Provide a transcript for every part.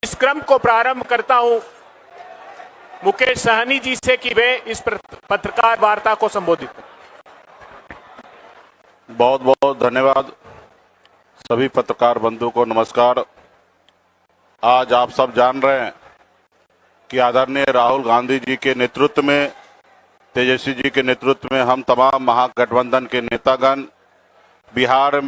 इस क्रम को प्रारंभ करता हूं मुकेश सहनी जी से कि वे इस पत्रकार वार्ता को संबोधित करें। बहुत बहुत धन्यवाद। सभी पत्रकार बंधु को नमस्कार। आज आप सब जान रहे हैं कि आदरणीय राहुल गांधी जी के नेतृत्व में, तेजस्वी जी के नेतृत्व में हम तमाम महागठबंधन के नेतागण बिहार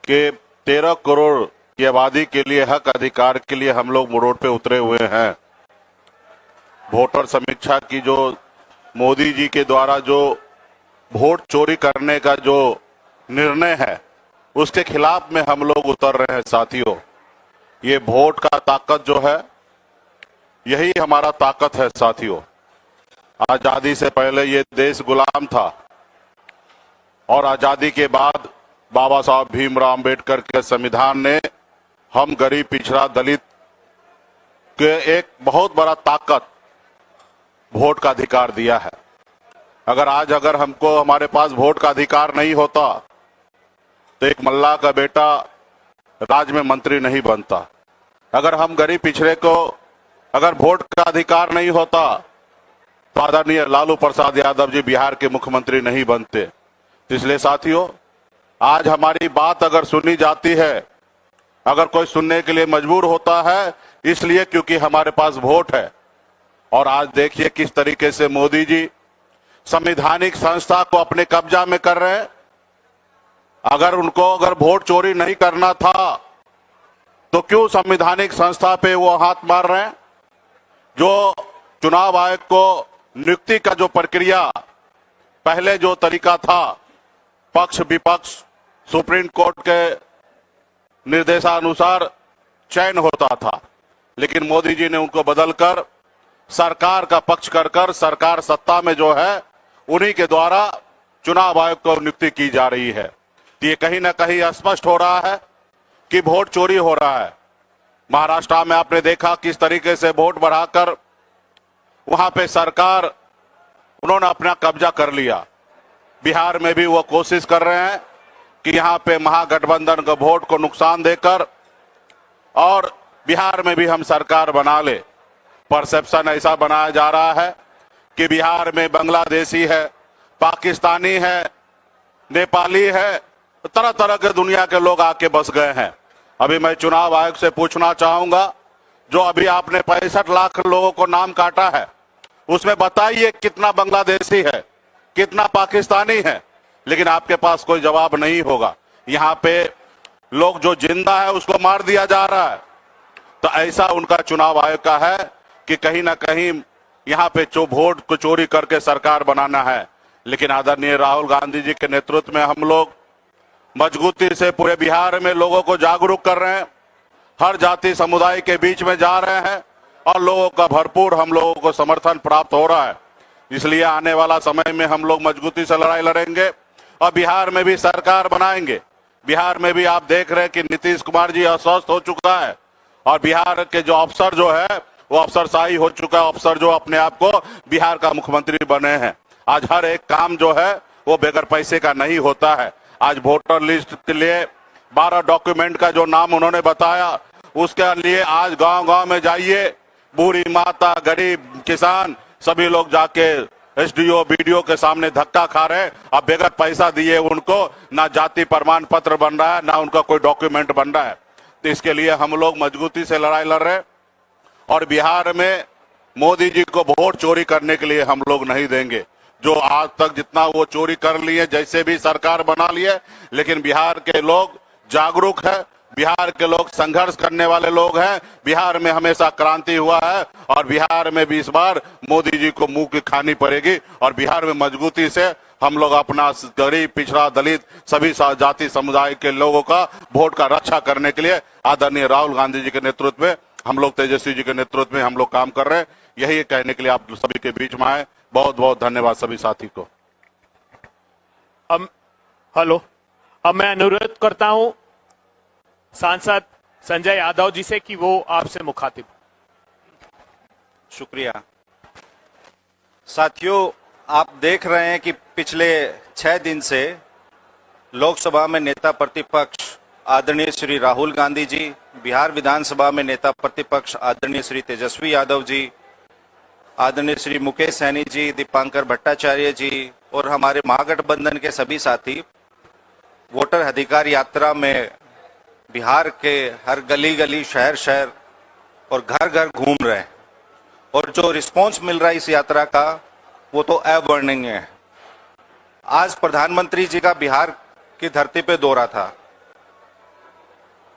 के 13 करोड़ की आबादी के लिए, हक अधिकार के लिए हम लोग रोड पे उतरे हुए हैं। वोटर समीक्षा की जो मोदी जी के द्वारा जो वोट चोरी करने का जो निर्णय है, उसके खिलाफ में हम लोग उतर रहे हैं साथियों। ये वोट का ताकत जो है, यही हमारा ताकत है साथियों। आजादी से पहले ये देश गुलाम था और आजादी के बाद बाबा साहब भीमराव अंबेडकर के संविधान ने हम गरीब, पिछड़ा, दलित के एक बहुत बड़ा ताकत वोट का अधिकार दिया है। अगर हमको हमारे पास वोट का अधिकार नहीं होता तो एक मल्लाह का बेटा राज्य में मंत्री नहीं बनता। अगर हम गरीब पिछड़े को अगर वोट का अधिकार नहीं होता तो आदरणीय लालू प्रसाद यादव जी बिहार के मुख्यमंत्री नहीं बनते। इसलिए साथियों, आज हमारी बात अगर सुनी जाती है, अगर कोई सुनने के लिए मजबूर होता है, इसलिए क्योंकि हमारे पास वोट है। और आज देखिए किस तरीके से मोदी जी संवैधानिक संस्था को अपने कब्जा में कर रहे हैं। अगर वोट चोरी नहीं करना था तो क्यों संवैधानिक संस्था पे वो हाथ मार रहे हैं? जो चुनाव आयोग को नियुक्ति का जो प्रक्रिया, पहले जो तरीका था, पक्ष विपक्ष सुप्रीम कोर्ट के निर्देशानुसार चयन होता था, लेकिन मोदी जी ने उनको बदलकर सरकार का पक्ष कर सरकार सत्ता में जो है उन्हीं के द्वारा चुनाव आयोग को नियुक्ति की जा रही है। तो ये कहीं ना कहीं स्पष्ट हो रहा है कि वोट चोरी हो रहा है। महाराष्ट्र में आपने देखा किस तरीके से वोट बढ़ाकर वहां पे सरकार उन्होंने अपना कब्जा कर लिया। बिहार में भी वो कोशिश कर रहे हैं कि यहां पे महागठबंधन का वोट को नुकसान देकर और बिहार में भी हम सरकार बना ले। परसेप्शन ऐसा बनाया जा रहा है कि बिहार में बांग्लादेशी है, पाकिस्तानी है, नेपाली है, तरह तरह के दुनिया के लोग आके बस गए हैं। अभी मैं चुनाव आयोग से पूछना चाहूंगा, जो अभी आपने 65 लाख लोगों को नाम काटा है, उसमें बताइए कितना बांग्लादेशी है, कितना पाकिस्तानी है। लेकिन आपके पास कोई जवाब नहीं होगा। यहाँ पे लोग जो जिंदा है उसको मार दिया जा रहा है। तो ऐसा उनका चुनाव आयोग का है कि कहीं ना कहीं यहाँ पे वोट को चोरी करके सरकार बनाना है। लेकिन आदरणीय राहुल गांधी जी के नेतृत्व में हम लोग मजबूती से पूरे बिहार में लोगों को जागरूक कर रहे हैं, हर जाति समुदाय के बीच में जा रहे हैं और लोगों का भरपूर हम लोगों को समर्थन प्राप्त हो रहा है। इसलिए आने वाला समय में हम लोग मजबूती से लड़ाई लड़ेंगे और बिहार में भी सरकार बनाएंगे। बिहार में भी आप देख रहे हैं कि नीतीश कुमार जी अस्वस्थ हो चुका है और बिहार के जो अफसर जो है वो अफसरशाही हो चुका है। अफसर जो अपने आप को बिहार का मुख्यमंत्री बने हैं। आज हर एक काम जो है वो बगैर पैसे का नहीं होता है। आज वोटर लिस्ट के लिए 12 डॉक्यूमेंट का जो नाम उन्होंने बताया, उसके लिए आज गांव-गांव में जाइए, बूढ़ी माता, गरीब, किसान सभी लोग जाके एसडीओ, बीडीओ के सामने धक्का खा रहे हैं। अब बगैर पैसा दिए उनको ना जाति प्रमाण पत्र बन रहा है, ना उनका कोई डॉक्यूमेंट बन रहा है। तो इसके लिए हम लोग मजबूती से लड़ाई लड़ रहे हैं और बिहार में मोदी जी को वोट चोरी करने के लिए हम लोग नहीं देंगे। जो आज तक जितना वो चोरी कर लिए, जैसे भी सरकार बना लिए, लेकिन बिहार के लोग जागरूक है, बिहार के लोग संघर्ष करने वाले लोग हैं। बिहार में हमेशा क्रांति हुआ है और बिहार में भी इस बार मोदी जी को मुंह की खानी पड़ेगी और बिहार में मजबूती से हम लोग अपना गरीब, पिछड़ा, दलित सभी जाति समुदाय के लोगों का वोट का रक्षा करने के लिए आदरणीय राहुल गांधी जी के नेतृत्व में, हम लोग तेजस्वी जी के नेतृत्व में हम लोग काम कर रहे हैं। यही कहने के लिए आप सभी के बीच में आए। बहुत बहुत धन्यवाद सभी साथी को। अब मैं अनुरोध करता हूं सांसद संजय यादव जी से कि वो आपसे मुखातिब। शुक्रिया। साथियों, आप देख रहे हैं कि पिछले 6 दिन से लोकसभा में नेता प्रतिपक्ष आदरणीय श्री राहुल गांधी जी, बिहार विधानसभा में नेता प्रतिपक्ष आदरणीय श्री तेजस्वी यादव जी, आदरणीय श्री मुकेश सहनी जी, दीपांकर भट्टाचार्य जी और हमारे महागठबंधन के सभी साथी वोटर अधिकार यात्रा में बिहार के हर गली गली, शहर शहर और घर घर घूम रहे हैं और जो रिस्पांस मिल रहा है इस यात्रा का वो तो अवर्णनीय है। आज प्रधानमंत्री जी का बिहार की धरती पे दौरा था।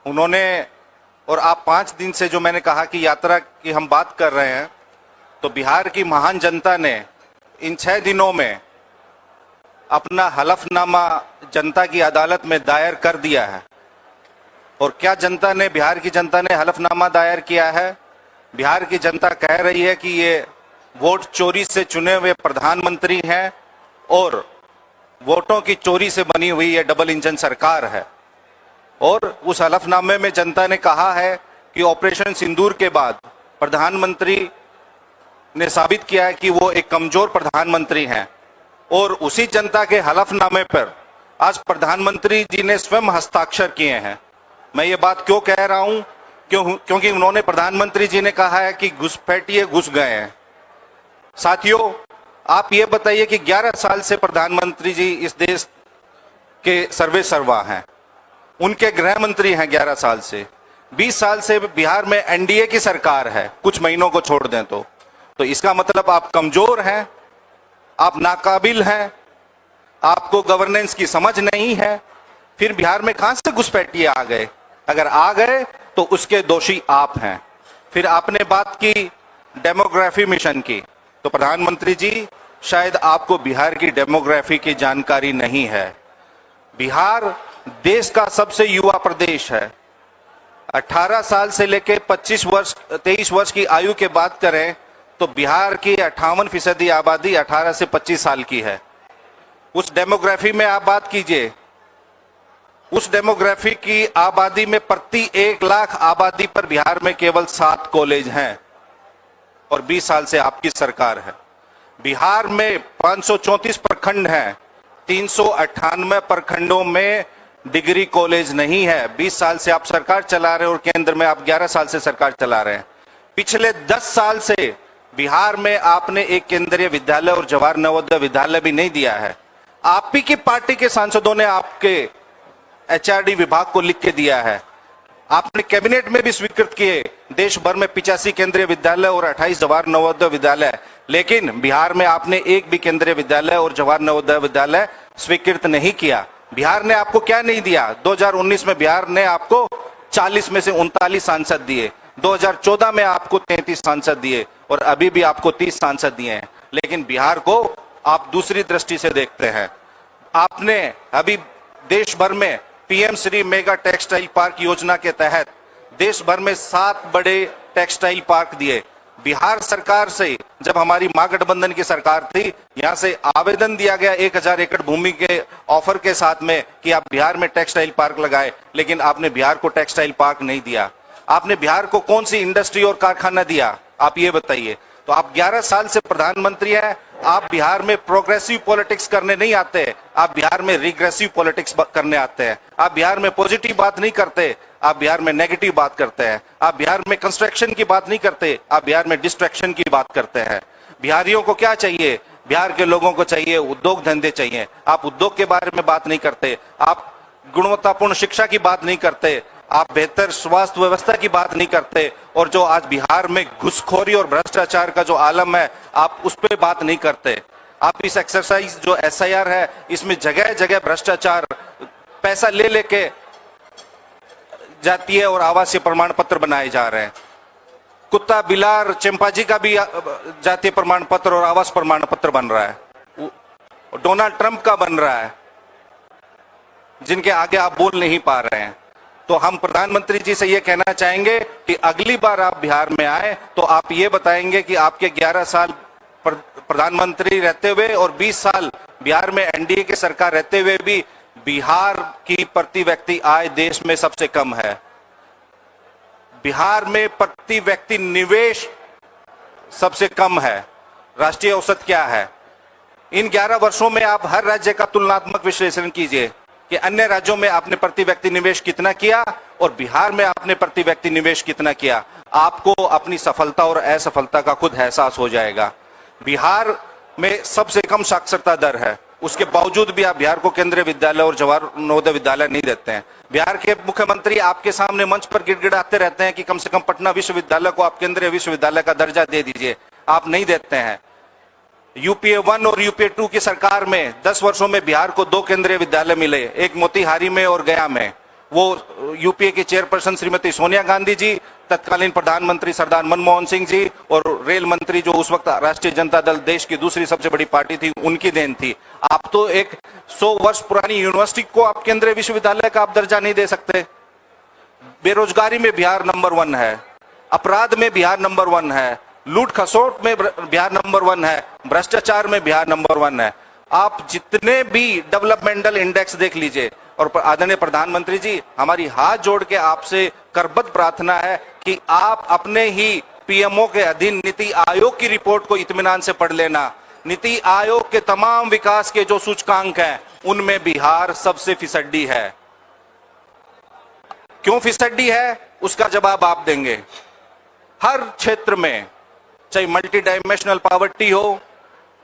उन्होंने, और आप 5 दिन से जो मैंने कहा कि यात्रा की हम बात कर रहे हैं, तो बिहार की महान जनता ने इन 6 दिनों में अपना हलफनामा जनता की अदालत में दायर कर दिया है। और क्या जनता ने, बिहार की जनता ने हलफनामा दायर किया है? बिहार की जनता कह रही है कि ये वोट चोरी से चुने हुए प्रधानमंत्री हैं और वोटों की चोरी से बनी हुई ये डबल इंजन सरकार है। और उस हलफनामे में जनता ने कहा है कि ऑपरेशन सिंदूर के बाद प्रधानमंत्री ने साबित किया है कि वो एक कमजोर प्रधानमंत्री हैं। और उसी जनता के हलफनामे पर आज प्रधानमंत्री जी ने स्वयं हस्ताक्षर किए हैं। मैं ये बात क्यों कह रहा हूं? क्योंकि उन्होंने, प्रधानमंत्री जी ने कहा है कि घुसपैठिए घुस गए हैं। साथियों, आप ये बताइए कि 11 साल से प्रधानमंत्री जी इस देश के सर्वे सर्वा हैं, उनके गृह मंत्री हैं 11 साल से। 20 साल से बिहार में एनडीए की सरकार है, कुछ महीनों को छोड़ दें तो इसका मतलब आप कमजोर हैं, आप नाकाबिल हैं, आपको गवर्नेंस की समझ नहीं है। फिर बिहार में कहां से घुसपैठिए आ गए? अगर आ गए तो उसके दोषी आप हैं। फिर आपने बात की डेमोग्राफी मिशन की, तो प्रधानमंत्री जी शायद आपको बिहार की डेमोग्राफी की जानकारी नहीं है। बिहार देश का सबसे युवा प्रदेश है। 18 साल से लेकर 23 वर्ष की आयु के बात करें तो बिहार की 58% आबादी 18 से 25 साल की है। उस डेमोग्राफी में आप बात कीजिए, उस डेमोग्राफी की आबादी में प्रति 1 लाख आबादी पर बिहार में केवल 7 कॉलेज हैं और 20 साल से आपकी सरकार है। बिहार में 534 प्रखंड हैं, 398 प्रखंडों में डिग्री कॉलेज नहीं है। 20 साल से आप सरकार चला रहे हैं और केंद्र में आप 11 साल से सरकार चला रहे हैं। पिछले 10 साल से बिहार में आपने एक केंद्रीय विद्यालय और जवाहर नवोदय विद्यालय भी नहीं दिया है। आप ही की पार्टी के सांसदों ने आपके एचआरडी विभाग को लिख के दिया है। आपने कैबिनेट में भी स्वीकृत किए देश भर में 85 केंद्रीय विद्यालय और 28 जवाहर नवोदय विद्यालय, लेकिन बिहार में आपने एक भी केंद्रीय विद्यालय और जवाहर नवोदय विद्यालय स्वीकृत नहीं किया। बिहार ने आपको क्या नहीं दिया? 2019 में बिहार ने आपको 40 में से 39 सांसद दिए, 2014 में आपको 33 सांसद दिए और अभी भी आपको 30 सांसद दिए हैं। लेकिन बिहार को आप दूसरी दृष्टि से देखते हैं। आपने अभी देश भर में PM Shri mega textile park योजना के तहत देश भर में 7 बड़े टेक्सटाइल पार्क दिए। बिहार सरकार से, जब हमारी महागठबंधन की सरकार थी, यहां से आवेदन दिया गया 1000 एकड़ भूमि के ऑफर के साथ में कि आप बिहार में टेक्सटाइल पार्क लगाए, लेकिन आपने बिहार को टेक्सटाइल पार्क नहीं दिया। आपने बिहार को कौन सी इंडस्ट्री और कारखाना दिया? आप ये बताइए। तो आप 11 साल से प्रधानमंत्री हैं, आप बिहार में प्रोग्रेसिव पॉलिटिक्स करने नहीं आते, आप बिहार में रिग्रेसिव पॉलिटिक्स करने आते हैं। आप बिहार में पॉजिटिव बात नहीं करते, आप बिहार में नेगेटिव बात करते हैं। आप बिहार में कंस्ट्रक्शन की बात नहीं करते, आप बिहार में डिस्ट्रैक्शन की बात करते हैं। बिहारियों को क्या चाहिए? बिहार के लोगों को चाहिए उद्योग धंधे चाहिए। आप उद्योग के बारे में बात नहीं करते, आप गुणवत्तापूर्ण शिक्षा की बात नहीं करते, आप बेहतर स्वास्थ्य व्यवस्था की बात नहीं करते, और जो आज बिहार में घुसखोरी और भ्रष्टाचार का जो आलम है, आप उस पर बात नहीं करते। आप इस एक्सरसाइज जो एसआईआर है, इसमें जगह जगह भ्रष्टाचार, पैसा ले लेके जाती है और आवासीय प्रमाण पत्र बनाए जा रहे हैं। कुत्ता बिलार चिंपांजी का भी जातीय प्रमाण पत्र और आवास प्रमाण पत्र बन रहा है। डोनाल्ड ट्रंप का बन रहा है, जिनके आगे आप बोल नहीं पा रहे हैं। तो हम प्रधानमंत्री जी से ये कहना चाहेंगे कि अगली बार आप बिहार में आए तो आप ये बताएंगे कि आपके 11 साल प्रधानमंत्री रहते हुए और 20 साल बिहार में एनडीए की सरकार रहते हुए भी बिहार की प्रति व्यक्ति आय देश में सबसे कम है। बिहार में प्रति व्यक्ति निवेश सबसे कम है। राष्ट्रीय औसत क्या है? इन 11 वर्षों में आप हर राज्य का तुलनात्मक विश्लेषण कीजिए। कि अन्य राज्यों में आपने प्रति व्यक्ति निवेश कितना किया और बिहार में आपने प्रति व्यक्ति निवेश कितना किया। आपको अपनी सफलता और असफलता का खुद एहसास हो जाएगा। बिहार में सबसे कम साक्षरता दर है, उसके बावजूद भी आप बिहार को केंद्रीय विद्यालय और जवाहर नवोदय विद्यालय नहीं देते हैं। बिहार के मुख्यमंत्री आपके सामने मंच पर गिड़गिड़ाते रहते हैं कि कम से कम पटना विश्वविद्यालय को आप केंद्रीय विश्वविद्यालय का दर्जा दे दीजिए, आप नहीं देते हैं। यूपीए 1 और यूपीए 2 की सरकार में 10 वर्षों में बिहार को 2 केंद्रीय विद्यालय मिले, एक मोतिहारी में और गया में। वो यूपीए की चेयरपर्सन श्रीमती सोनिया गांधी जी, तत्कालीन प्रधानमंत्री सरदार मनमोहन सिंह जी और रेल मंत्री जो उस वक्त राष्ट्रीय जनता दल देश की दूसरी सबसे बड़ी पार्टी थी, उनकी देन थी। आप तो एक 100 वर्ष पुरानी यूनिवर्सिटी को आप केंद्रीय विश्वविद्यालय का आप दर्जा नहीं दे सकते। बेरोजगारी में बिहार नंबर 1 है, अपराध में बिहार नंबर 1 है, लूट खसोट में बिहार नंबर 1 है, भ्रष्टाचार में बिहार नंबर 1 है। आप जितने भी डेवलपमेंटल इंडेक्स देख लीजिए। और आदरणीय प्रधानमंत्री जी, हमारी हाथ जोड़ के आपसे करबद्ध प्रार्थना है कि आप अपने ही पीएमओ के अधीन नीति आयोग की रिपोर्ट को इत्मीनान से पढ़ लेना। नीति आयोग के तमाम विकास के जो सूचकांक हैं, उनमें बिहार सबसे फिसड्डी है। क्यों फिसड्डी है, उसका जवाब आप देंगे। हर क्षेत्र में, चाहे मल्टी डायमेंशनल पॉवर्टी हो,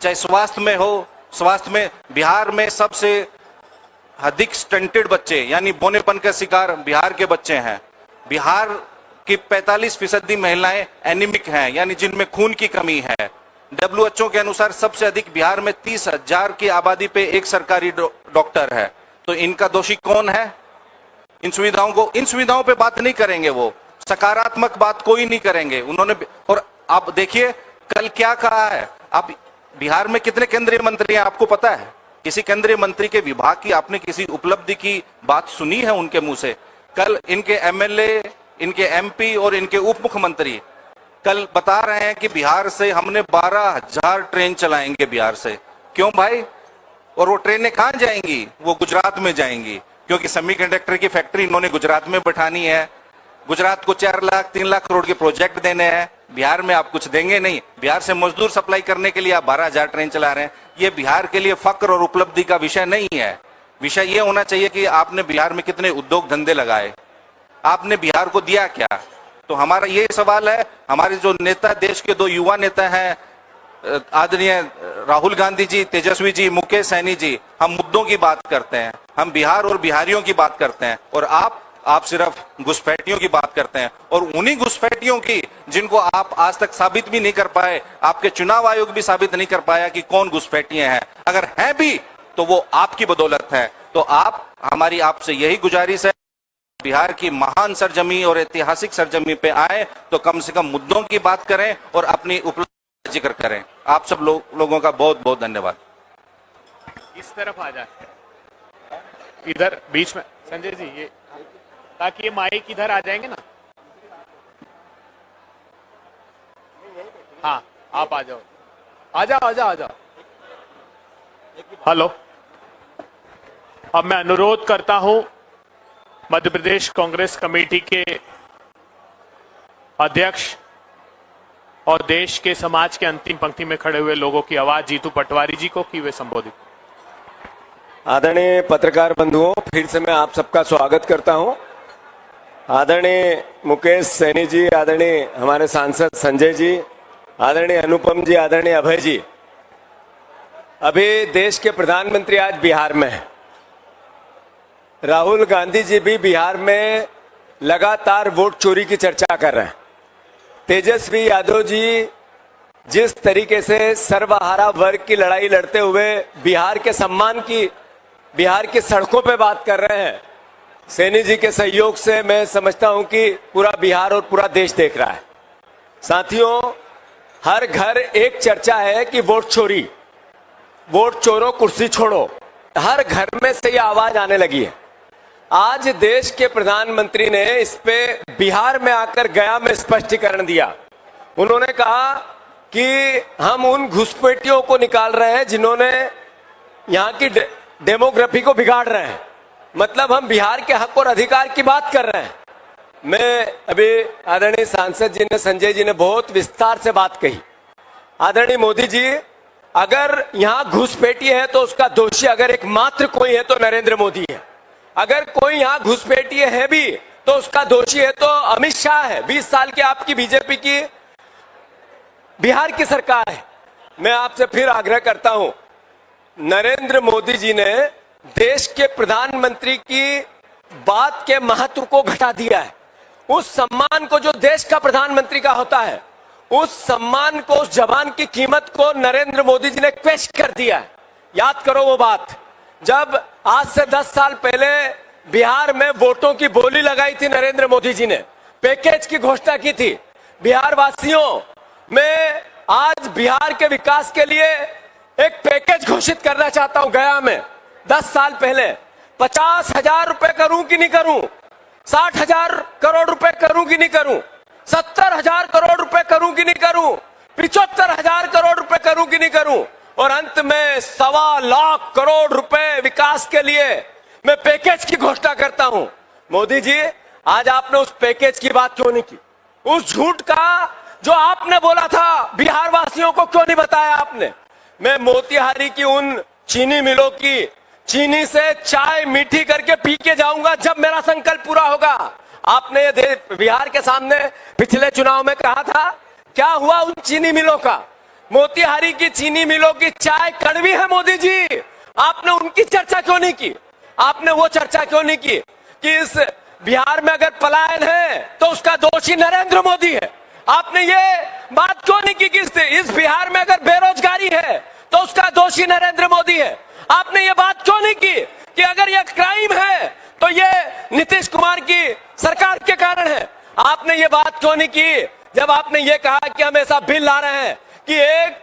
चाहे स्वास्थ्य में हो, स्वास्थ्य में बिहार में सबसे अधिक स्टंटेड बच्चे यानी बोनेपन के शिकार बिहार के बच्चे हैं। बिहार की 45% महिलाएं एनीमिक हैं, यानी जिनमें खून की कमी है। WHO के अनुसार सबसे अधिक बिहार में 30,000 की आबादी पे एक सरकारी डॉक्टर है। तो इनका दोषी कौन है? इन सुविधाओं पे बात नहीं करेंगे, वो सकारात्मक बात कोई नहीं करेंगे उन्होंने। और आप देखिए कल क्या कहा है। अब बिहार में कितने केंद्रीय मंत्री हैं आपको पता है? किसी केंद्रीय मंत्री के विभाग की आपने किसी उपलब्धि की बात सुनी है उनके मुंह से? कल इनके एमएलए, इनके एमपी और इनके उप मुख्यमंत्री कल बता रहे हैं कि बिहार से हमने 12,000 ट्रेन चलाएंगे बिहार से। क्यों भाई? और वो ट्रेनें कहां जाएंगी? वो गुजरात में जाएंगी, क्योंकि सेमीकंडक्टर की फैक्ट्री इन्होंने गुजरात में बैठानी है। गुजरात को 4 लाख 3 लाख करोड़ के प्रोजेक्ट देने हैं। बिहार में आप कुछ देंगे नहीं। बिहार से मजदूर सप्लाई करने के लिए आप 12,000 ट्रेन चला रहे हैं। ये बिहार के लिए फक्र और उपलब्धि का विषय नहीं है। विषय ये होना चाहिए कि आपने बिहार में कितने उद्योग धंधे लगाए, आपने बिहार को दिया क्या। तो हमारा ये सवाल है। हमारे जो नेता, देश के 2 युवा नेता हैं, आदरणीय राहुल गांधी जी, तेजस्वी जी, मुकेश सहनी जी, हम मुद्दों की बात करते हैं, हम बिहार और बिहारियों की बात करते हैं, और आप सिर्फ घुसपैठियों की बात करते हैं। और उन्हीं घुसपैठियों की जिनको आप आज तक साबित भी नहीं कर पाए, आपके चुनाव आयोग भी साबित नहीं कर पाया कि कौन घुसपैठिए हैं। अगर हैं भी तो वो आपकी बदौलत है। तो हमारी आपसे यही गुजारिश है, बिहार की महान सरजमी और ऐतिहासिक सरजमी पे आए तो कम से कम मुद्दों की बात करें और अपनी उपलब्धि का जिक्र करें। आप सब लोगों का बहुत बहुत धन्यवाद। इस तरफ आ जाए, इधर बीच में संजय जी, ये ताकि ये माइक इधर आ जाएंगे ना। हाँ, आप आ जाओ, आ जाओ, आ जाओ, आ जाओ। हेलो, अब मैं अनुरोध करता हूं मध्य प्रदेश कांग्रेस कमेटी के अध्यक्ष और देश के समाज के अंतिम पंक्ति में खड़े हुए लोगों की आवाज जीतू पटवारी जी को कि वे संबोधित। आदरणीय पत्रकार बंधुओं, फिर से मैं आप सबका स्वागत करता हूं। आदरणीय मुकेश सैनी जी, आदरणीय हमारे सांसद संजय जी, आदरणीय अनुपम जी, आदरणीय अभय जी, अभी देश के प्रधानमंत्री आज बिहार में हैं। राहुल गांधी जी भी बिहार में लगातार वोट चोरी की चर्चा कर रहे हैं। तेजस्वी यादव जी जिस तरीके से सर्वहारा वर्ग की लड़ाई लड़ते हुए बिहार के सम्मान की, बिहार की सड़कों पे बात कर रहे हैं, सैनी जी के सहयोग से मैं समझता हूं कि पूरा बिहार और पूरा देश देख रहा है। साथियों, हर घर एक चर्चा है कि वोट चोरी, वोट चोरो कुर्सी छोड़ो, हर घर में से ये आवाज आने लगी है। आज देश के प्रधानमंत्री ने इस पे बिहार में आकर गया में स्पष्टीकरण दिया। उन्होंने कहा कि हम उन घुसपैठियों को निकाल रहे हैं जिन्होंने यहाँ की डेमोग्राफी को बिगाड़ रहे हैं। मतलब हम बिहार के हक और अधिकार की बात कर रहे हैं। मैं अभी आदरणीय सांसद जी ने, संजय जी ने बहुत विस्तार से बात कही। आदरणीय मोदी जी, अगर यहाँ घुसपैठी है तो उसका दोषी अगर एकमात्र कोई है तो नरेंद्र मोदी है। अगर कोई यहाँ घुसपैठिए है भी तो उसका दोषी है तो अमित शाह है। 20 साल की आपकी बीजेपी की बिहार की सरकार है। मैं आपसे फिर आग्रह करता हूं, नरेंद्र मोदी जी ने देश के प्रधानमंत्री की बात के महत्व को घटा दिया है। उस सम्मान को जो देश का प्रधानमंत्री का होता है, उस सम्मान को, उस जवान की कीमत को नरेंद्र मोदी जी ने क्वेश्चन कर दिया है। याद करो वो बात, जब आज से 10 साल पहले बिहार में वोटों की बोली लगाई थी नरेंद्र मोदी जी ने, पैकेज की घोषणा की थी बिहार वासियों में। आज बिहार के विकास के लिए एक पैकेज घोषित करना चाहता हूं। गया में 10 साल पहले 50,000 रुपए करूं कि नहीं करूं, 60,000 करोड़ रुपए करूं कि नहीं करूं, 70,000 करोड़ रुपए करूं कि नहीं करूं, 75,000 करोड़ रुपए करूं कि नहीं करूं, और अंत में 1.25 लाख करोड़ रुपए विकास के लिए मैं पैकेज की घोषणा करता हूं। मोदी जी, आज आपने उस पैकेज की बात क्यों नहीं की? उस झूठ का जो आपने बोला था बिहार वासियों को क्यों नहीं बताया आपने? मैं मोतिहारी की उन चीनी मिलों की चीनी से चाय मीठी करके पी के जाऊंगा जब मेरा संकल्प पूरा होगा। आपने ये बिहार के सामने पिछले चुनाव में कहा था, क्या हुआ उन चीनी मिलों का? मोतिहारी की चीनी मिलों की चाय कड़वी है मोदी जी, आपने उनकी चर्चा क्यों नहीं की? आपने वो चर्चा क्यों नहीं की कि इस बिहार में अगर पलायन है तो उसका दोषी नरेंद्र मोदी है? आपने ये बात क्यों नहीं की कि इस बिहार में अगर बेरोजगारी है तो उसका दोषी नरेंद्र मोदी है? आपने ये बात क्यों नहीं की कि अगर ये क्राइम है तो ये नीतीश कुमार की सरकार के कारण है? आपने ये बात क्यों नहीं की जब आपने ये कहा कि हम ऐसा बिल ला रहे हैं कि एक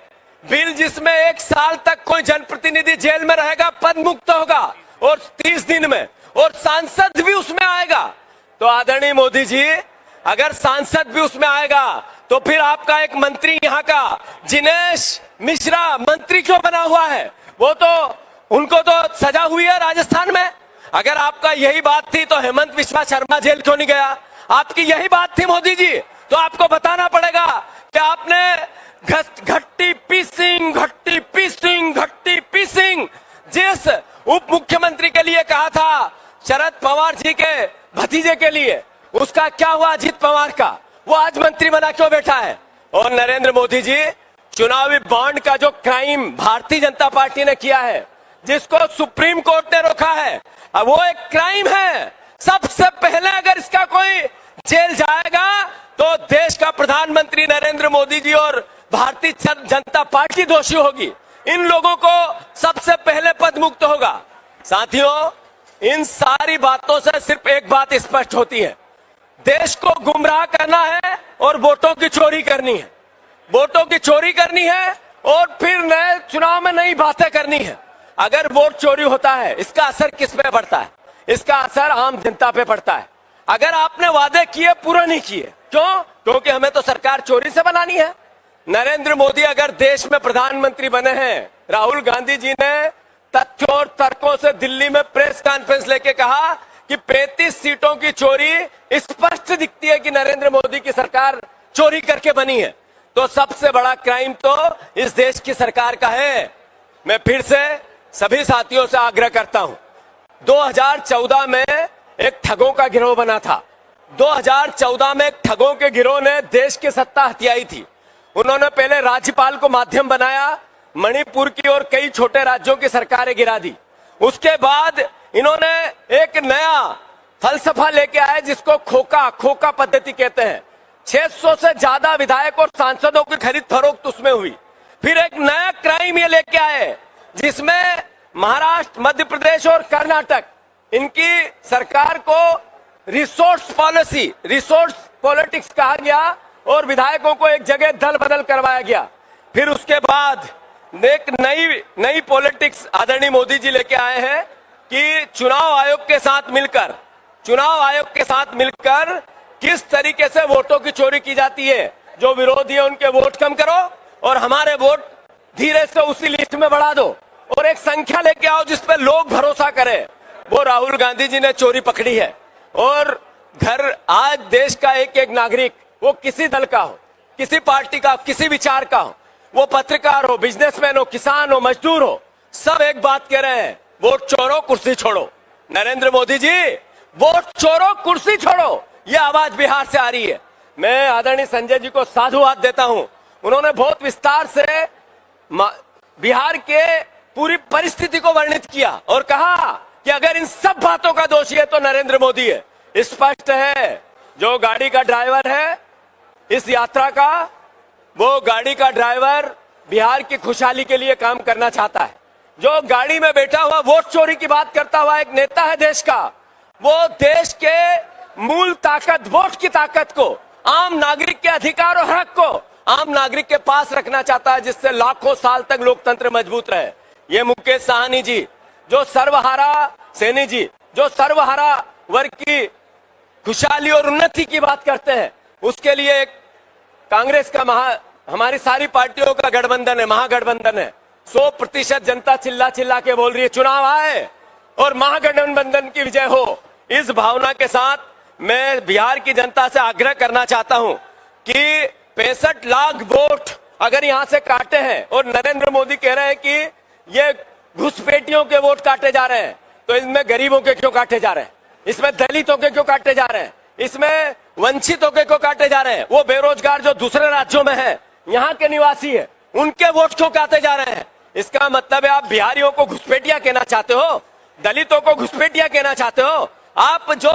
बिल जिसमें 1 साल तक कोई जनप्रतिनिधि जेल में रहेगा, पद मुक्त होगा और 30 दिन में, और सांसद भी उसमें आएगा? तो आदरणीय मोदी जी, अगर सांसद भी उसमें आएगा तो फिर आपका एक मंत्री यहाँ का जिनेश मिश्रा मंत्री क्यों बना हुआ है? वो तो, उनको तो सजा हुई है राजस्थान में। अगर आपका यही बात थी तो हेमंत बिस्वा शर्मा जेल क्यों नहीं गया? आपकी यही बात थी मोदी जी, तो आपको बताना पड़ेगा कि आपने घट्टी पीसिंग जिस उप मुख्यमंत्री के लिए कहा था, शरद पवार जी के भतीजे के लिए, उसका क्या हुआ? अजीत पवार का, वो आज मंत्री बना क्यों बैठा है? और नरेंद्र मोदी जी, चुनावी बॉन्ड का जो क्राइम भारतीय जनता पार्टी ने किया है, जिसको सुप्रीम कोर्ट ने रोका है, अब वो एक क्राइम है। सबसे पहले अगर इसका कोई जेल जाएगा तो देश का प्रधानमंत्री नरेंद्र मोदी जी और भारतीय जनता पार्टी दोषी होगी। इन लोगों को सबसे पहले पद मुक्त होगा। साथियों, इन सारी बातों से सिर्फ एक बात स्पष्ट होती है, देश को गुमराह करना है और वोटों की चोरी करनी है। वोटों की चोरी करनी है और फिर नए चुनाव में नई बातें करनी है। अगर वोट चोरी होता है, इसका असर किस पे पड़ता है? इसका असर आम जनता पे पड़ता है। अगर आपने वादे किए, पूरा नहीं किए, क्यों? क्योंकि हमें तो सरकार चोरी से बनानी है। नरेंद्र मोदी अगर देश में प्रधानमंत्री बने हैं, राहुल गांधी जी ने तथ्यों और तर्कों से दिल्ली में प्रेस कॉन्फ्रेंस लेके कहा कि 35 सीटों की चोरी स्पष्ट दिखती है कि नरेंद्र मोदी की सरकार चोरी करके बनी है। तो सबसे बड़ा क्राइम तो इस देश की सरकार का है। मैं फिर से सभी साथियों से आग्रह करता हूं, 2014 में एक ठगों का गिरोह बना था। 2014 में एक ठगों के गिरोह ने देश की सत्ता हथियाई थी। उन्होंने पहले राज्यपाल को माध्यम बनाया, मणिपुर की और कई छोटे राज्यों की सरकारें गिरा दी। उसके बाद इन्होंने एक नया फलसफा लेके आए जिसको खोखा पद्धति कहते हैं। 600 से ज्यादा विधायक और सांसदों की खरीद फरोख्त उसमें हुई। फिर एक नया क्राइम ये लेके आए जिसमें महाराष्ट्र, मध्य प्रदेश और कर्नाटक, इनकी सरकार को रिसोर्स पॉलिटिक्स कहा गया और विधायकों को एक जगह दल बदल करवाया गया। फिर उसके बाद एक नई पॉलिटिक्स आदरणीय मोदी जी लेके आए हैं कि चुनाव आयोग के साथ मिलकर किस तरीके से वोटों की चोरी की जाती है। जो विरोधी है उनके वोट कम करो और हमारे वोट धीरे से उसी लिस्ट में बढ़ा दो और एक संख्या लेके आओ जिस पे लोग भरोसा करें। वो राहुल गांधी जी ने चोरी पकड़ी है। और आज देश का एक एक नागरिक, वो किसी दल का हो, किसी पार्टी का, किसी विचार का हो, वो पत्रकार हो, बिजनेसमैन हो, किसान हो, मजदूर हो, सब एक बात कह रहे हैं, वोट चोरो कुर्सी छोड़ो। नरेंद्र मोदी जी, वोट चोरो कुर्सी छोड़ो, ये आवाज बिहार से आ रही है। मैं आदरणीय संजय जी को साधुवाद देता हूं। उन्होंने बहुत विस्तार से बिहार के पूरी परिस्थिति को वर्णित किया और कहा कि अगर इन सब बातों का दोषी है तो नरेंद्र मोदी है। स्पष्ट है, जो गाड़ी का ड्राइवर है इस यात्रा का, वो गाड़ी का ड्राइवर बिहार की खुशहाली के लिए काम करना चाहता है। जो गाड़ी में बैठा हुआ वोट चोरी की बात करता हुआ एक नेता है देश का, वो देश के मूल ताकत, वोट की ताकत को, आम नागरिक के अधिकार और हक को आम नागरिक के पास रखना चाहता है, जिससे लाखों साल तक लोकतंत्र मजबूत रहे। ये मुकेश साहनी जी, जो सर्वहारा सैनी जी, जो सर्वहारा वर्ग की खुशहाली और उन्नति की बात करते हैं, उसके लिए एक कांग्रेस का हमारी सारी पार्टियों का गठबंधन है, महागठबंधन है। 100% जनता चिल्ला चिल्ला के बोल रही है चुनाव आए और महागठबंधन की विजय हो। इस भावना के साथ मैं बिहार की जनता से आग्रह करना चाहता हूं कि 65 लाख वोट अगर यहां से काटे हैं और नरेंद्र मोदी कह रहे हैं कि ये घुसपैठियों के वोट काटे जा रहे हैं, तो इसमें गरीबों के क्यों काटे जा रहे हैं? इसमें दलितों के क्यों काटे जा रहे हैं? इसमें वंचितों के क्यों काटे जा रहे हैं? वो बेरोजगार जो दूसरे राज्यों में है, यहाँ के निवासी है, उनके वोट क्यों काटे जा रहे हैं? इसका मतलब है आप बिहारियों को घुसपैठिया कहना चाहते हो, दलितों को घुसपैठिया कहना चाहते हो। आप जो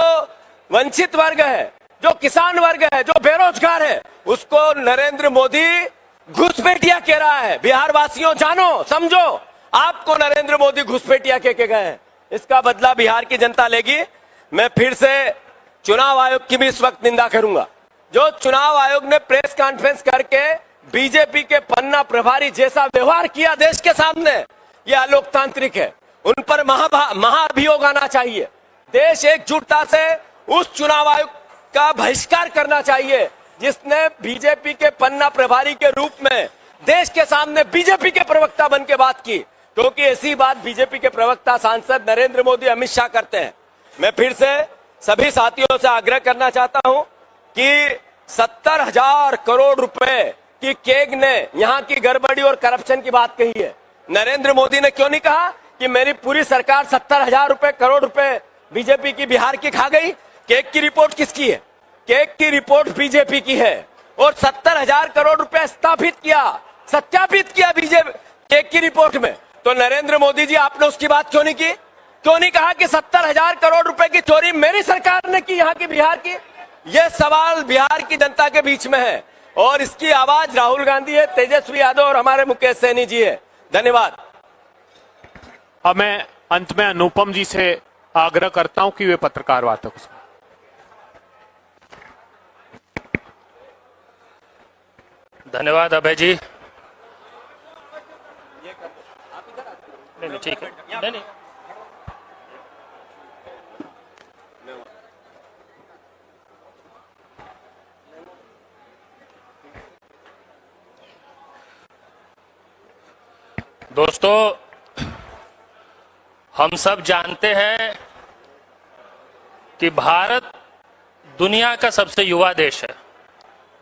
वंचित वर्ग है, जो किसान वर्ग है, जो बेरोजगार है, उसको नरेंद्र मोदी घुसपैठिया कह रहा है। बिहार वासियों जानो, समझो, आपको नरेंद्र मोदी घुसपैठिया कह के गए हैं। इसका बदला बिहार की जनता लेगी। मैं फिर से चुनाव आयोग की भी इस वक्त निंदा करूंगा। जो चुनाव आयोग ने प्रेस कॉन्फ्रेंस करके बीजेपी के पन्ना प्रभारी जैसा व्यवहार किया देश के सामने, यह अलोकतांत्रिक है। उन पर महाअभियोग आना चाहिए। देश एकजुटता से उस चुनाव आयोग का बहिष्कार करना चाहिए जिसने बीजेपी के पन्ना प्रभारी के रूप में देश के सामने बीजेपी के प्रवक्ता बन के बात की, क्योंकि ऐसी बात बीजेपी के प्रवक्ता सांसद नरेंद्र मोदी, अमित शाह करते हैं। मैं फिर से सभी साथियों से आग्रह करना चाहता हूं कि 70,000 करोड़ रुपए की केग ने यहाँ की गड़बड़ी और करप्शन की बात कही है। नरेंद्र मोदी ने क्यों नहीं कहा कि मेरी पूरी सरकार 70,000 करोड़ रुपए बीजेपी की बिहार की खा गई? केग की रिपोर्ट किसकी है? केग की रिपोर्ट बीजेपी की है और 70,000 करोड़ रुपए सत्यापित किया बीजेपी केग की रिपोर्ट में। तो नरेंद्र मोदी जी, आपने उसकी बात क्यों नहीं की? क्यों नहीं कहा कि 70,000 करोड़ रुपए की चोरी मेरी सरकार ने की, यहाँ की बिहार की? यह सवाल बिहार की जनता के बीच में है और इसकी आवाज राहुल गांधी है, तेजस्वी यादव और हमारे मुकेश सैनी जी है। धन्यवाद। अब मैं अंत में अनुपम जी से आग्रह करता हूं कि वे पत्रकार वार्ता को सुनें। धन्यवाद अभय जी। नहीं ठीक है, नहीं दोस्तों, हम सब जानते हैं कि भारत दुनिया का सबसे युवा देश है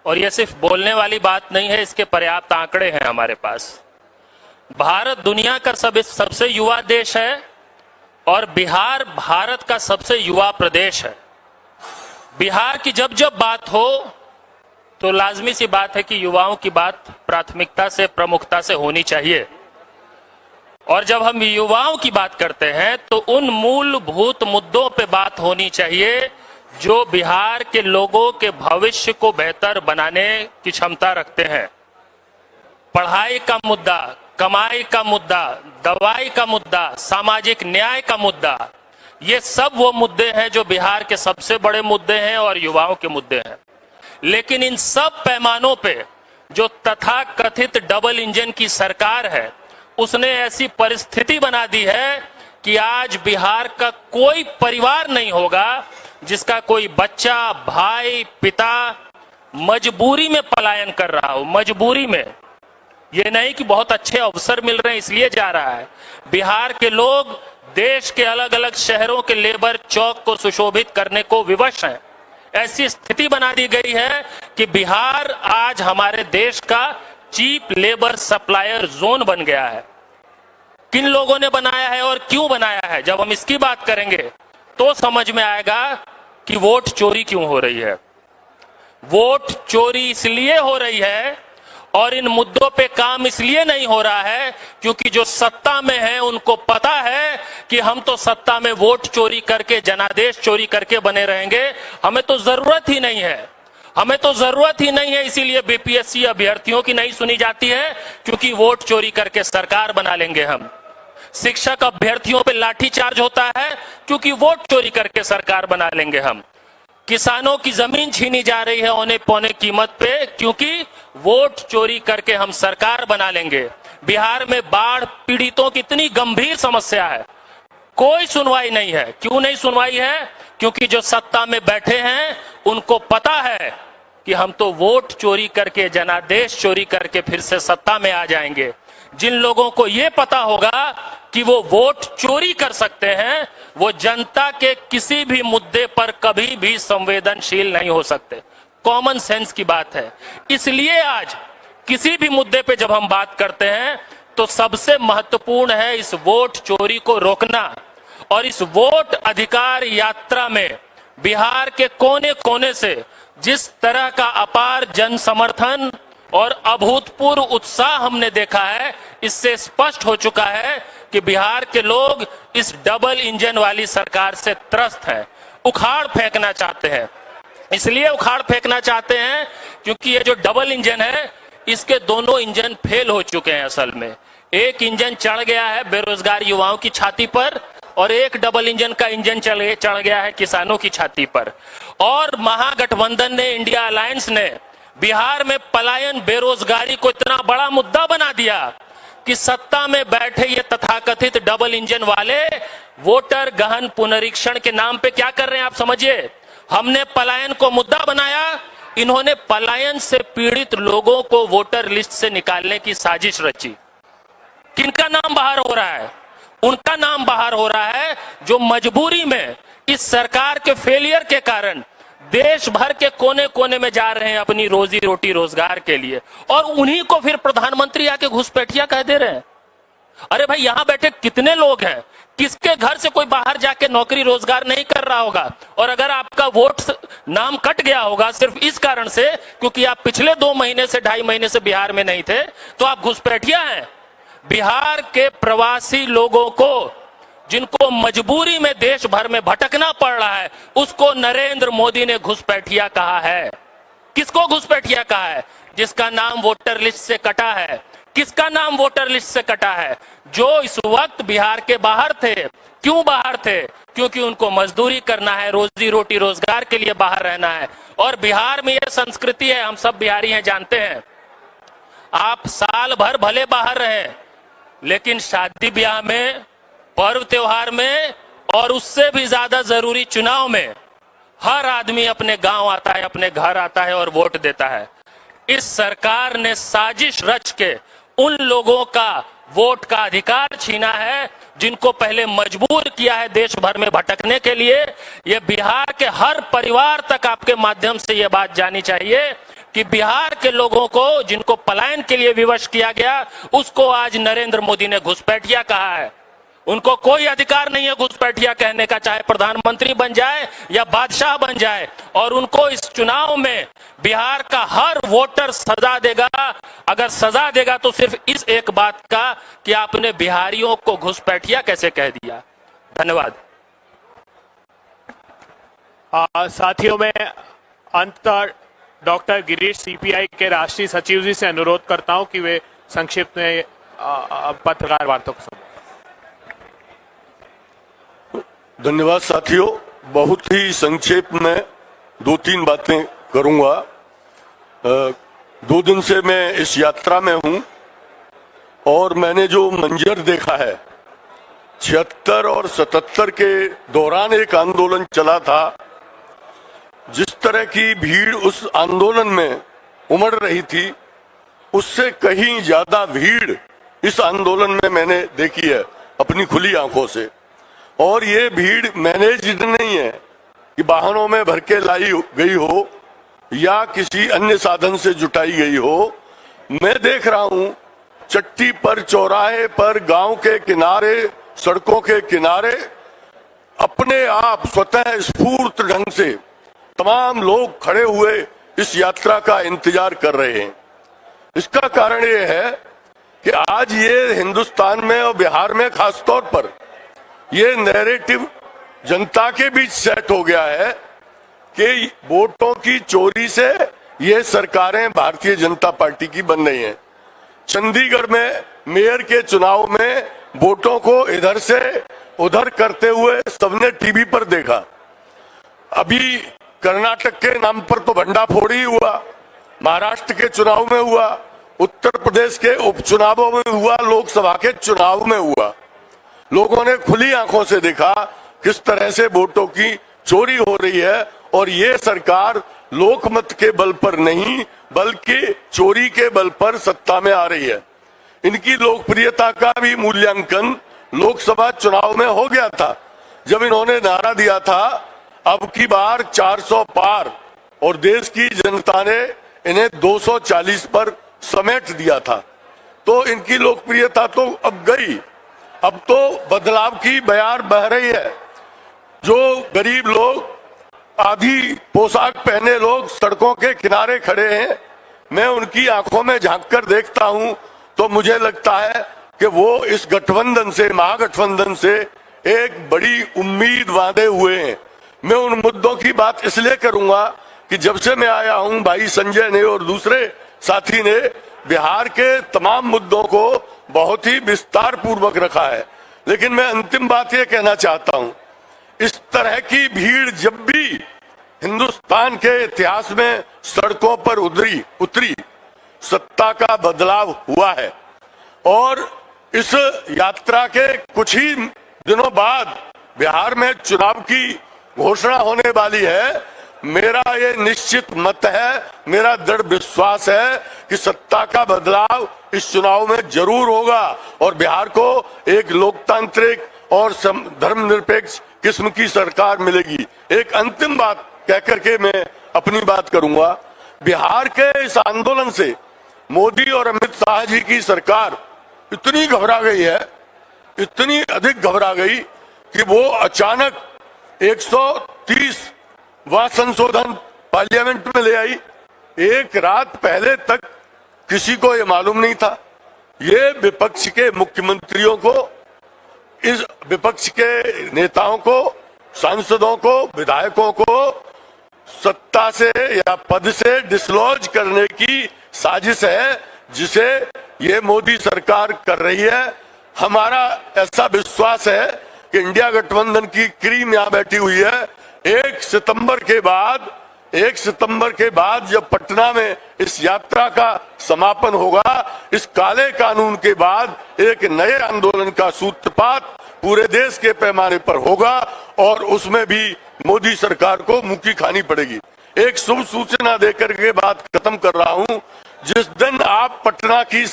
और यह सिर्फ बोलने वाली बात नहीं है, इसके पर्याप्त आंकड़े हैं हमारे पास। भारत दुनिया का सबसे युवा देश है और बिहार भारत का सबसे युवा प्रदेश है। बिहार की जब जब बात हो तो लाजमी सी बात है कि युवाओं की बात प्राथमिकता से, प्रमुखता से होनी चाहिए। और जब हम युवाओं की बात करते हैं तो उन मूलभूत मुद्दों पे बात होनी चाहिए जो बिहार के लोगों के भविष्य को बेहतर बनाने की क्षमता रखते हैं। पढ़ाई का मुद्दा, कमाई का मुद्दा, दवाई का मुद्दा, सामाजिक न्याय का मुद्दा, ये सब वो मुद्दे हैं जो बिहार के सबसे बड़े मुद्दे हैं और युवाओं के मुद्दे हैं। लेकिन इन सब पैमानों पे जो तथाकथित डबल इंजन की सरकार है, उसने ऐसी परिस्थिति बना दी है कि आज बिहार का कोई परिवार नहीं होगा जिसका कोई बच्चा, भाई, पिता मजबूरी में पलायन कर रहा हो। मजबूरी में, ये नहीं कि बहुत अच्छे अवसर मिल रहे हैं इसलिए जा रहा है। बिहार के लोग देश के अलग अलग शहरों के लेबर चौक को सुशोभित करने को विवश हैं। ऐसी स्थिति बना दी गई है कि बिहार आज हमारे देश का चीप लेबर सप्लायर जोन बन गया है। किन लोगों ने बनाया है और क्यों बनाया है, जब हम इसकी बात करेंगे तो समझ में आएगा कि वोट चोरी क्यों हो रही है। वोट चोरी इसलिए हो रही है और इन मुद्दों पे काम इसलिए नहीं हो रहा है क्योंकि जो सत्ता में है उनको पता है कि हम तो सत्ता में वोट चोरी करके, जनादेश चोरी करके बने रहेंगे, हमें तो जरूरत ही नहीं है, हमें तो जरूरत ही नहीं है। इसीलिए बीपीएससी अभ्यर्थियों की नहीं सुनी जाती है क्योंकि वोट चोरी करके सरकार बना लेंगे हम। शिक्षक अभ्यर्थियों पे लाठीचार्ज होता है क्योंकि वोट चोरी करके सरकार बना लेंगे हम। किसानों की जमीन छीनी जा रही है औने पौने कीमत पे क्योंकि वोट चोरी करके हम सरकार बना लेंगे। बिहार में बाढ़ पीड़ितों की इतनी गंभीर समस्या है, कोई सुनवाई नहीं है। क्यों नहीं सुनवाई है? क्योंकि जो सत्ता में बैठे हैं उनको पता है कि हम तो वोट चोरी करके, जनादेश चोरी करके फिर से सत्ता में आ जाएंगे। जिन लोगों को यह पता होगा कि वो वोट चोरी कर सकते हैं, वो जनता के किसी भी मुद्दे पर कभी भी संवेदनशील नहीं हो सकते। कॉमन सेंस की बात है। इसलिए आज किसी भी मुद्दे पे जब हम बात करते हैं तो सबसे महत्वपूर्ण है इस वोट चोरी को रोकना। और इस वोट अधिकार यात्रा में बिहार के कोने कोने से जिस तरह का अपार जन समर्थन और अभूतपूर्व उत्साह हमने देखा है, इससे स्पष्ट हो चुका है कि बिहार के लोग इस डबल इंजन वाली सरकार से त्रस्त हैं, उखाड़ फेंकना चाहते हैं। इसलिए उखाड़ फेंकना चाहते हैं क्योंकि ये जो डबल इंजन है, इसके दोनों इंजन फेल हो चुके हैं। असल में एक इंजन चढ़ गया है बेरोजगार युवाओं की छाती पर और एक डबल इंजन का इंजन चढ़ गया है किसानों की छाती पर। और महागठबंधन ने, इंडिया अलायंस ने बिहार में पलायन, बेरोजगारी को इतना बड़ा मुद्दा बना दिया कि सत्ता में बैठे ये तथाकथित डबल इंजन वाले वोटर गहन पुनरीक्षण के नाम पे क्या कर रहे हैं आप समझिए। हमने पलायन को मुद्दा बनाया, इन्होंने पलायन से पीड़ित लोगों को वोटर लिस्ट से निकालने की साजिश रची। किनका नाम बाहर हो रहा है? उनका नाम बाहर हो रहा है जो मजबूरी में इस सरकार के फेलियर के कारण देश भर के कोने कोने में जा रहे हैं अपनी रोजी रोटी रोजगार के लिए, और उन्हीं को फिर प्रधानमंत्री आके घुसपैठिया कह दे रहे हैं। अरे भाई, यहां बैठे कितने लोग हैं, किसके घर से कोई बाहर जाके नौकरी रोजगार नहीं कर रहा होगा? और अगर आपका वोट नाम कट गया होगा सिर्फ इस कारण से क्योंकि आप पिछले 2 महीने से 2.5 महीने से बिहार में नहीं थे, तो आप घुसपैठिया हैं। बिहार के प्रवासी लोगों को, जिनको मजबूरी में देश भर में भटकना पड़ रहा है, उसको नरेंद्र मोदी ने घुसपैठिया कहा है। किसको घुसपैठिया कहा है? जिसका नाम वोटर लिस्ट से कटा है। किसका नाम वोटर लिस्ट से कटा है? जो इस वक्त बिहार के बाहर थे। क्यों बाहर थे? क्योंकि उनको मजदूरी करना है, रोजी रोटी रोजगार के लिए बाहर रहना है। और बिहार में यह संस्कृति है, हम सब बिहारी हैं, जानते हैं। आप साल भर भले बाहर रहे, लेकिन शादी ब्याह में, पर्व त्योहार में और उससे भी ज्यादा जरूरी चुनाव में हर आदमी अपने गांव आता है, अपने घर आता है और वोट देता है। इस सरकार ने साजिश रच के उन लोगों का वोट का अधिकार छीना है जिनको पहले मजबूर किया है देश भर में भटकने के लिए। यह बिहार के हर परिवार तक आपके माध्यम से यह बात जानी चाहिए कि बिहार के लोगों को, जिनको पलायन के लिए विवश किया गया, उसको आज नरेंद्र मोदी ने घुसपैठिया कहा है। उनको कोई अधिकार नहीं है घुसपैठिया कहने का, चाहे प्रधानमंत्री बन जाए या बादशाह बन जाए। और उनको इस चुनाव में बिहार का हर वोटर सजा देगा। अगर सजा देगा तो सिर्फ इस एक बात का कि आपने बिहारियों को घुसपैठिया कैसे कह दिया। धन्यवाद। साथियों में अंतर डॉक्टर गिरीश, सीपीआई के राष्ट्रीय सचिव जी से अनुरोध करता हूं कि वे संक्षिप्त में पत्रकार वार्ता को सुनें। धन्यवाद साथियों, बहुत ही संक्षेप में 2-3 बातें करूंगा। 2 दिन से मैं इस यात्रा में हूं और मैंने जो मंजर देखा है, 76 और 77 के दौरान एक आंदोलन चला था, जिस तरह की भीड़ उस आंदोलन में उमड़ रही थी, उससे कहीं ज्यादा भीड़ इस आंदोलन में मैंने देखी है अपनी खुली आंखों से। और ये भीड़ मैनेज्ड नहीं है कि वाहनों में भर के लाई गई हो या किसी अन्य साधन से जुटाई गई हो। मैं देख रहा हूं चट्टी पर, चौराहे पर, गांव के किनारे, सड़कों के किनारे अपने आप स्वतः स्फूर्त ढंग से तमाम लोग खड़े हुए इस यात्रा का इंतजार कर रहे हैं। इसका कारण ये है कि आज ये हिंदुस्तान में और बिहार में खासतौर पर ये नैरेटिव जनता के बीच सेट हो गया है कि वोटों की चोरी से ये सरकारें भारतीय जनता पार्टी की बन रही हैं। चंडीगढ़ में मेयर के चुनाव में वोटों को इधर से उधर करते हुए सबने टीवी पर देखा। अभी कर्नाटक के नाम पर तो भंडाफोड़ी हुआ, महाराष्ट्र के चुनाव में हुआ, उत्तर प्रदेश के उपचुनावों में हुआ, लोकसभा के चुनाव में हुआ। लोगों ने खुली आंखों से देखा किस तरह से वोटों की चोरी हो रही है और ये सरकार लोकमत के बल पर नहीं बल्कि चोरी के बल पर सत्ता में आ रही है। इनकी लोकप्रियता का भी मूल्यांकन लोकसभा चुनाव में हो गया था जब इन्होंने नारा दिया था अब की बार 400 पार, और देश की जनता ने इन्हें 240 पर समेट दिया था। तो इनकी लोकप्रियता तो अब गई, अब तो बदलाव की बयार बह रही है। जो गरीब लोग, आधी पोशाक पहने लोग सड़कों के किनारे खड़े हैं, मैं उनकी आंखों में झांक कर देखता हूं तो मुझे लगता है कि वो इस गठबंधन से, महागठबंधन से एक बड़ी उम्मीद बांधे हुए हैं। मैं उन मुद्दों की बात इसलिए करूंगा कि जब से मैं आया हूं भाई संजय ने और दूसरे साथी ने बिहार के तमाम मुद्दों को बहुत ही विस्तार पूर्वक रखा है। लेकिन मैं अंतिम बात यह कहना चाहता हूं, इस तरह की भीड़ जब भी हिंदुस्तान के इतिहास में सड़कों पर उतरी सत्ता का बदलाव हुआ है। और इस यात्रा के कुछ ही दिनों बाद बिहार में चुनाव की घोषणा होने वाली है। मेरा ये निश्चित मत है, मेरा दृढ़ विश्वास है कि सत्ता का बदलाव इस चुनाव में जरूर होगा और बिहार को एक लोकतांत्रिक और धर्मनिरपेक्ष किस्म की सरकार मिलेगी। एक अंतिम बात कहकर के मैं अपनी बात करूंगा। बिहार के इस आंदोलन से मोदी और अमित शाह जी की सरकार इतनी घबरा गई है, इतनी अधिक घबरा गई कि वो अचानक 130वां संशोधन पार्लियामेंट में ले आई। एक रात पहले तक किसी को ये मालूम नहीं था। ये विपक्ष के मुख्यमंत्रियों को, इस विपक्ष के नेताओं को, सांसदों को, विधायकों को सत्ता से या पद से डिसलॉज करने की साजिश है जिसे ये मोदी सरकार कर रही है। हमारा ऐसा विश्वास है कि इंडिया गठबंधन की क्रीम यहां बैठी हुई है। 1 सितंबर के बाद जब पटना में इस यात्रा का समापन होगा, इस काले कानून के बाद एक नए आंदोलन का सूत्रपात पूरे देश के पैमाने पर होगा और उसमें भी मोदी सरकार को मुक्की खानी पड़ेगी। एक शुभ सूचना देकर के बात खत्म कर रहा हूं। जिस दिन आप पटना की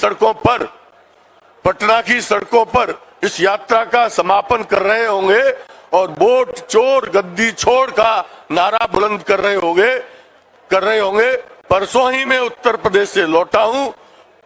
सड़कों पर इस यात्रा का समापन कर रहे होंगे और वोट चोर गद्दी छोड़ का नारा बुलंद कर रहे होंगे। परसों ही मैं उत्तर प्रदेश से लौटा हूं।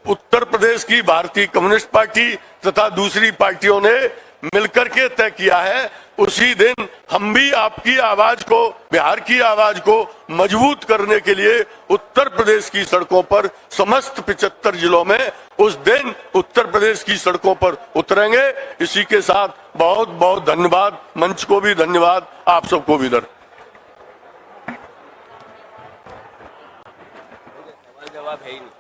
उत्तर प्रदेश की भारतीय कम्युनिस्ट पार्टी तथा दूसरी पार्टियों ने मिलकर के तय किया है उसी दिन हम भी आपकी आवाज को, बिहार की आवाज को मजबूत करने के लिए उत्तर प्रदेश की सड़कों पर, समस्त 75 जिलों में उस दिन उत्तर प्रदेश की सड़कों पर उतरेंगे। इसी के साथ बहुत बहुत धन्यवाद, मंच को भी धन्यवाद, आप सबको भी जवाब है ही नहीं।